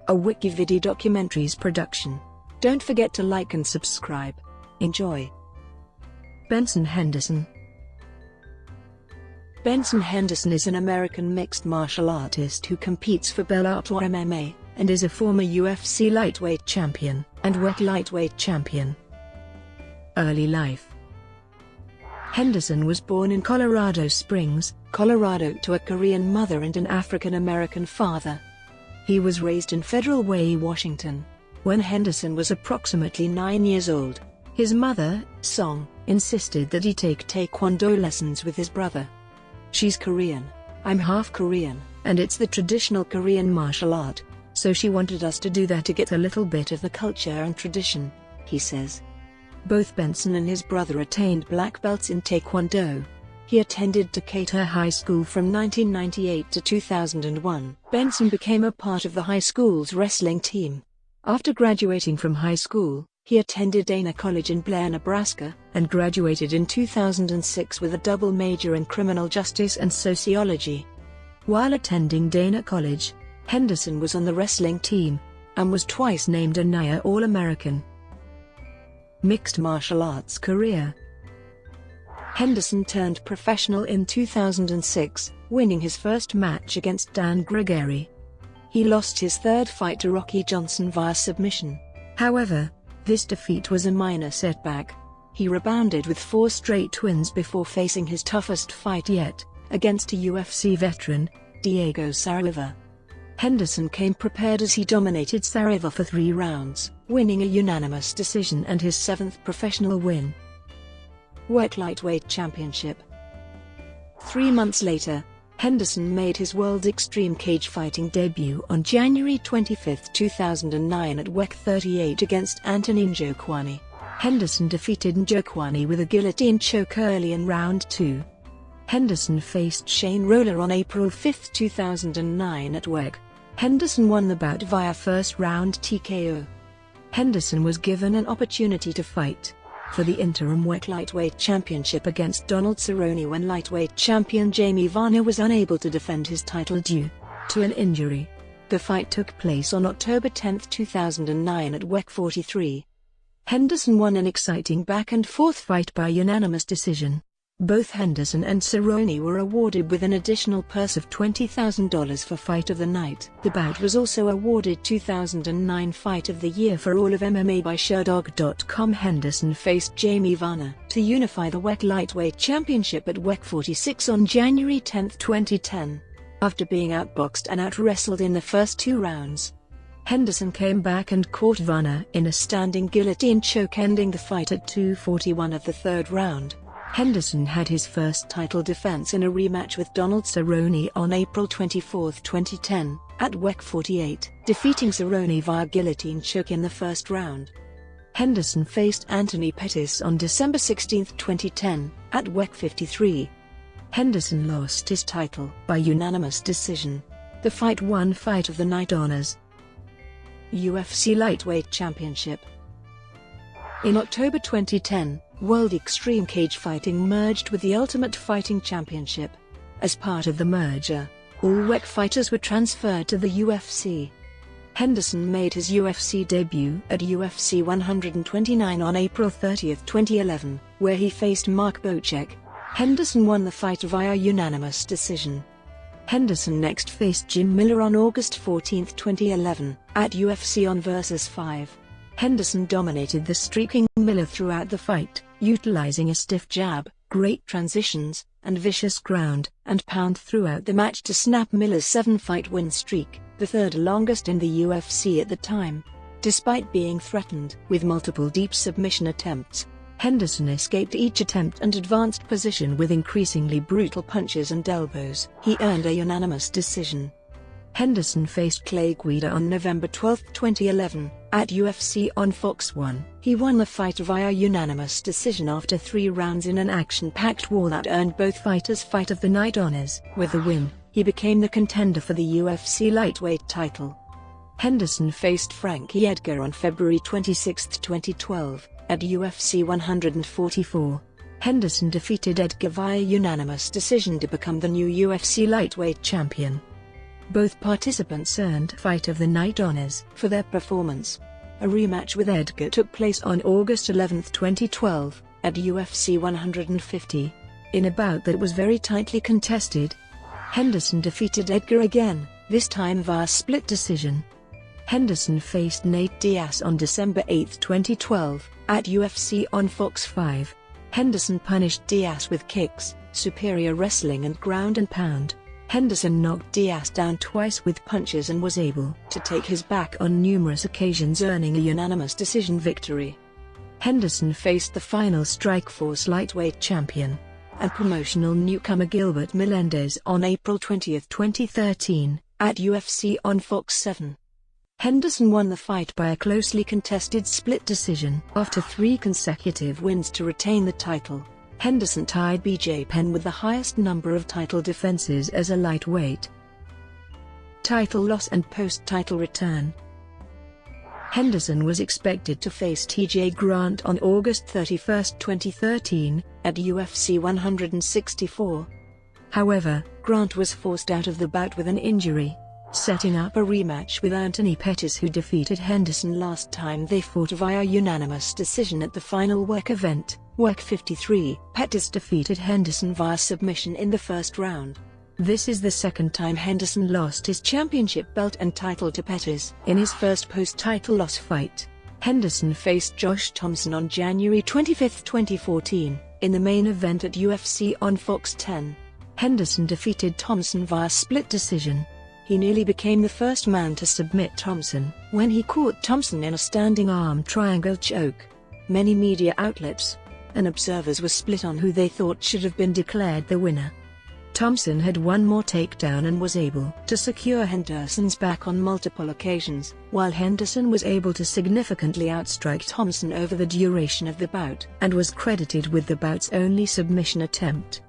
a WikiVidi documentaries production. Don't forget to like and subscribe. Enjoy. Benson Henderson. Benson Henderson is an American mixed martial artist who competes for Bellator MMA, and is a former UFC Lightweight Champion and WEC Lightweight Champion. Early life. Henderson was born in Colorado Springs, Colorado to a Korean mother and an African-American father. He was raised in Federal Way, Washington. When Henderson was approximately 9 years old, his mother, Song, insisted that he take taekwondo lessons with his brother. "She's Korean. I'm half Korean, and it's the traditional Korean martial art, so she wanted us to do that to get a little bit of the culture and tradition," he says. Both Benson and his brother attained black belts in taekwondo. He attended Decatur High School from 1998 to 2001. Benson became a part of the high school's wrestling team. After graduating from high school, he attended Dana College in Blair, Nebraska, and graduated in 2006 with a double major in criminal justice and sociology. While attending Dana College, Henderson was on the wrestling team, and was twice named a NAIA All-American. Mixed martial arts career. Henderson turned professional in 2006, winning his first match against Dan Gregory. He lost his third fight to Rocky Johnson via submission. However, this defeat was a minor setback. He rebounded with 4 straight wins before facing his toughest fight yet, against a UFC veteran, Diego Saraiva. Henderson came prepared as he dominated Saraiva for 3 rounds, winning a unanimous decision and his 7th professional win. WEC Lightweight Championship. 3 months later, Henderson made his World Extreme Cage Fighting debut on January 25, 2009 at WEC 38 against Anthony Njokuani. Henderson defeated Njokuani with a guillotine choke early in round 2. Henderson faced Shane Roller on April 5, 2009 at WEC. Henderson won the bout via first-round TKO. Henderson was given an opportunity to fight for the interim WEC Lightweight Championship against Donald Cerrone when lightweight champion Jamie Varner was unable to defend his title due to an injury. The fight took place on October 10, 2009 at WEC 43. Henderson won an exciting back-and-forth fight by unanimous decision. Both Henderson and Cerrone were awarded with an additional purse of $20,000 for Fight of the Night. The bout was also awarded 2009 Fight of the Year for all of MMA by Sherdog.com. Henderson faced Jamie Varner to unify the WEC Lightweight Championship at WEC 46 on January 10, 2010. After being outboxed and out-wrestled in the first 2 rounds, Henderson came back and caught Varner in a standing guillotine choke, ending the fight at 2:41 of the 3rd round. Henderson had his first title defense in a rematch with Donald Cerrone on April 24, 2010, at WEC 48, defeating Cerrone via guillotine choke in the first round. Henderson faced Anthony Pettis on December 16, 2010, at WEC 53. Henderson lost his title by unanimous decision. The fight won Fight of the Night honors. UFC Lightweight Championship. In October 2010, World Extreme Cage Fighting merged with the Ultimate Fighting Championship. As part of the merger, all WEC fighters were transferred to the UFC. Henderson made his UFC debut at UFC 129 on April 30, 2011, where he faced Mark Bocek. Henderson won the fight via unanimous decision. Henderson next faced Jim Miller on August 14, 2011, at UFC on vs. 5. Henderson dominated the streaking Miller throughout the fight, utilizing a stiff jab, great transitions, and vicious ground and pound throughout the match to snap Miller's 7-fight win streak, the 3rd longest in the UFC at the time. Despite being threatened with multiple deep submission attempts, Henderson escaped each attempt and advanced position with increasingly brutal punches and elbows. He earned a unanimous decision. Henderson faced Clay Guida on November 12, 2011, at UFC on Fox 1. He won the fight via unanimous decision after 3 rounds in an action-packed war that earned both fighters Fight of the Night honors. With the win, he became the contender for the UFC lightweight title. Henderson faced Frankie Edgar on February 26, 2012, at UFC 144. Henderson defeated Edgar via unanimous decision to become the new UFC lightweight champion. Both participants earned Fight of the Night honors for their performance. A rematch with Edgar took place on August 11, 2012, at UFC 150. In a bout that was very tightly contested, Henderson defeated Edgar again, this time via split decision. Henderson faced Nate Diaz on December 8, 2012, at UFC on Fox 5. Henderson punished Diaz with kicks, superior wrestling and ground and pound. Henderson knocked Diaz down twice with punches and was able to take his back on numerous occasions, earning a unanimous decision victory. Henderson faced the final Strikeforce lightweight champion and promotional newcomer Gilbert Melendez on April 20, 2013, at UFC on Fox 7. Henderson won the fight by a closely contested split decision after 3 consecutive wins to retain the title. Henderson tied BJ Penn with the highest number of title defenses as a lightweight. Title loss and post-title return. Henderson was expected to face TJ Grant on August 31, 2013, at UFC 164. However, Grant was forced out of the bout with an injury, setting up a rematch with Anthony Pettis, who defeated Henderson last time they fought via unanimous decision at the final WEC event, WEC 53. Pettis defeated Henderson via submission in the first round. This is the second time Henderson lost his championship belt and title to Pettis. In his first post-title loss fight, Henderson faced Josh Thompson on January 25, 2014, in the main event at UFC on Fox 10. Henderson defeated Thompson via split decision. He nearly became the first man to submit Thompson when he caught Thompson in a standing arm triangle choke. Many media outlets and observers were split on who they thought should have been declared the winner. Thompson had one more takedown and was able to secure Henderson's back on multiple occasions, while Henderson was able to significantly outstrike Thompson over the duration of the bout and was credited with the bout's only submission attempt.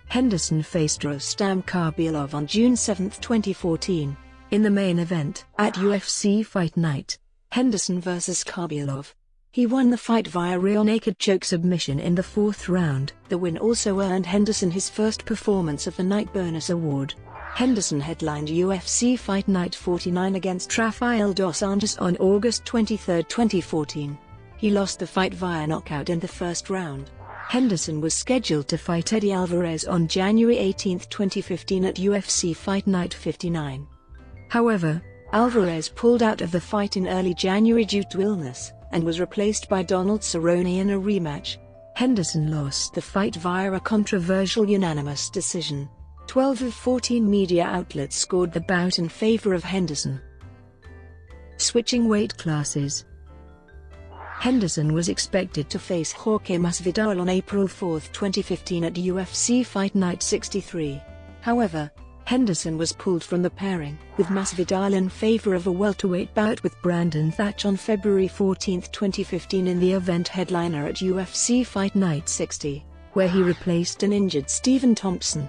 Henderson faced Rustam Khabilov on June 7, 2014, in the main event at UFC Fight Night, Henderson vs. Khabilov. He won the fight via rear naked choke submission in the 4th round. The win also earned Henderson his first Performance of the Night bonus award. Henderson headlined UFC Fight Night 49 against Rafael dos Anjos on August 23, 2014. He lost the fight via knockout in the first round. Henderson was scheduled to fight Eddie Alvarez on January 18, 2015 at UFC Fight Night 59. However, Alvarez pulled out of the fight in early January due to illness, and was replaced by Donald Cerrone in a rematch. Henderson lost the fight via a controversial unanimous decision. 12 of 14 media outlets scored the bout in favor of Henderson. Switching weight classes. Henderson was expected to face Jorge Masvidal on April 4, 2015 at UFC Fight Night 63. However, Henderson was pulled from the pairing, with Masvidal in favor of a welterweight bout with Brandon Thatch on February 14, 2015 in the event headliner at UFC Fight Night 60, where he replaced an injured Stephen Thompson.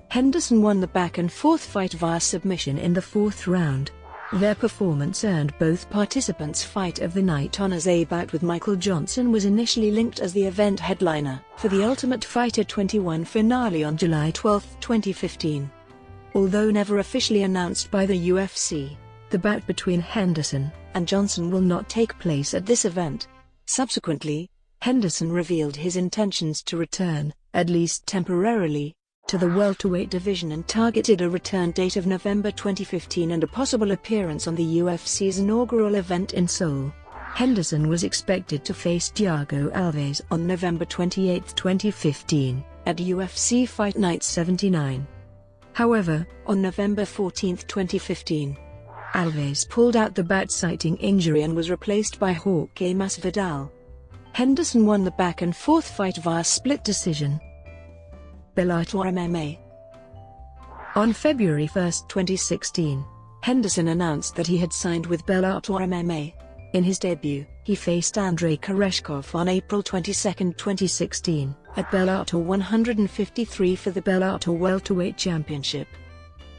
Henderson won the back-and-forth fight via submission in the 4th round. Their performance earned both participants Fight of the Night honors. A bout with Michael Johnson was initially linked as the event headliner for the Ultimate Fighter 21 finale on July 12, 2015. Although never officially announced by the UFC, the bout between Henderson and Johnson will not take place at this event. Subsequently, Henderson revealed his intentions to return, at least temporarily, to the welterweight division and targeted a return date of November 2015 and a possible appearance on the UFC's inaugural event in Seoul. Henderson was expected to face Thiago Alves on November 28, 2015, at UFC Fight Night 79. However, on November 14, 2015, Alves pulled out the bout citing injury and was replaced by Jorge Masvidal. Henderson won the back-and-forth fight via split decision. Bellator MMA. On February 1, 2016, Henderson announced that he had signed with Bellator MMA. In his debut, he faced Andrei Koreshkov on April 22, 2016, at Bellator 153 for the Bellator Welterweight Championship.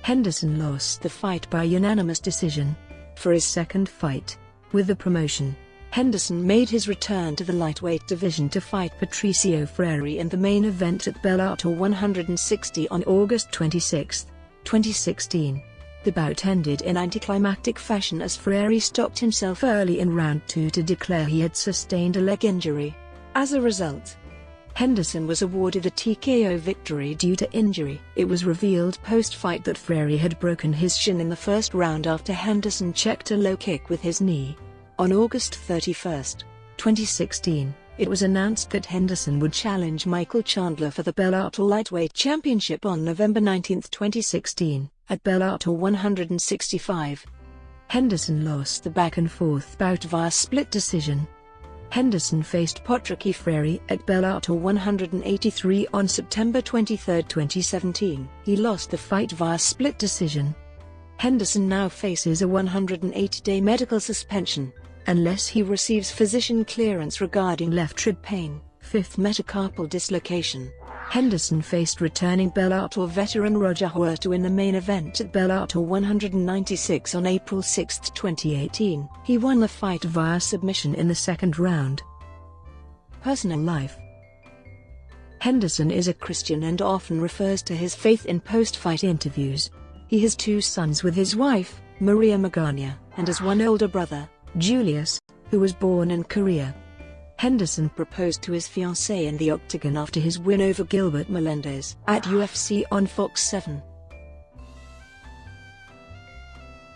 Henderson lost the fight by unanimous decision. For his second fight with the promotion, Henderson made his return to the lightweight division to fight Patricio Freire in the main event at Bellator 160 on August 26, 2016. The bout ended in anticlimactic fashion as Frary stopped himself early in round 2 to declare he had sustained a leg injury. As a result, Henderson was awarded a TKO victory due to injury. It was revealed post-fight that Frary had broken his shin in the first round after Henderson checked a low kick with his knee. On August 31, 2016, it was announced that Henderson would challenge Michael Chandler for the Bellator Lightweight Championship on November 19, 2016, at Bellator 165. Henderson lost the back-and-forth bout via split decision. Henderson faced Patrick Frary at Bellator 183 on September 23, 2017. He lost the fight via split decision. Henderson now faces a 180-day medical suspension, unless he receives physician clearance regarding left rib pain, 5th metacarpal dislocation. Henderson faced returning Bellator veteran Roger Huerta in the main event at Bellator 196 on April 6, 2018. He won the fight via submission in the second round. Personal life. Henderson is a Christian and often refers to his faith in post-fight interviews. He has 2 sons with his wife, Maria Magana, and has 1 older brother, Julius, who was born in Korea. Henderson proposed to his fiancée in the octagon after his win over Gilbert Melendez at UFC on Fox 7.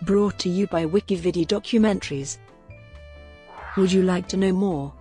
Brought to you by WikiVidi Documentaries. Would you like to know more?